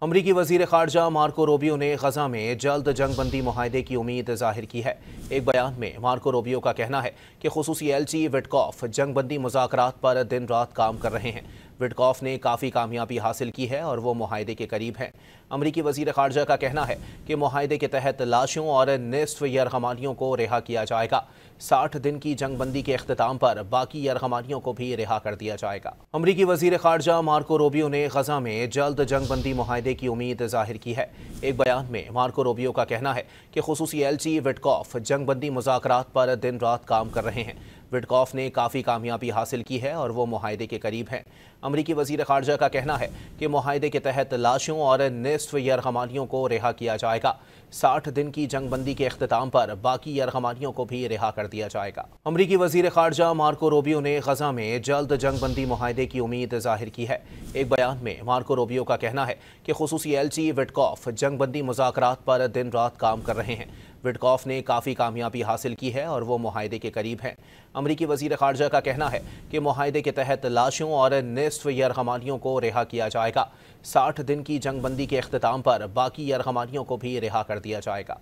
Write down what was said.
امریکی وزیر خارجہ مارکو روبیو نے غزہ میں جلد جنگ بندی معاہدے کی امید ظاہر کی ہے۔ ایک بیان میں مارکو روبیو کا کہنا ہے کہ خصوصی ایلچی وٹکوف جنگ بندی مذاکرات پر دن رات کام کر رہے ہیں۔ وٹکوف نے کافی کامیابی حاصل کی ہے اور وہ معاہدے کے قریب ہیں۔ امریکی وزیر خارجہ کا کہنا ہے کہ معاہدے کے تحت لاشوں اور نصف یرغمالیوں کو رہا کیا جائے گا۔ 60 دن کی جنگ بندی کے اختتام پر باقی یرغمالیوں کو بھی رہا کر دیا جائے گا۔ امریکی وزیر خارجہ مارکو روبیو نے غزہ میں جلد جنگ بندی معاہدے کی امید ظاہر کی ہے۔ ایک بیان میں مارکو روبیو کا کہنا ہے کہ خصوصی ایلچی وٹکوف جنگ بندی مذاکرات پر دن رات کام کر رہے ہیں۔ وٹکوف نے کافی کامیابی حاصل کی ہے اور وہ معاہدے کے قریب ہیں۔ امریکی وزیر خارجہ کا کہنا ہے کہ معاہدے کے تحت لاشوں اور نصف یرغمالیوں کو رہا کیا جائے گا۔ 60 دن کی جنگ بندی کے اختتام پر باقی یرغمالیوں کو بھی رہا کر دیا جائے گا۔ امریکی وزیر خارجہ مارکو روبیو نے غزہ میں جلد جنگ بندی معاہدے کی امید ظاہر کی ہے۔ ایک بیان میں مارکو روبیو کا کہنا ہے کہ خصوصی ایلچی وٹکوف جنگ بندی مذاکرات پر دن رات کام کر رہے ہیں۔ وٹکوف نے کافی کامیابی حاصل کی ہے اور وہ معاہدے کے قریب ہیں۔ امریکی وزیر خارجہ کا کہنا ہے کہ معاہدے کے تحت لاشوں اور نصف یرغمالیوں کو رہا کیا جائے گا۔ 60 دن کی جنگ بندی کے اختتام پر باقی یرغمالیوں کو بھی رہا کر دیا جائے گا۔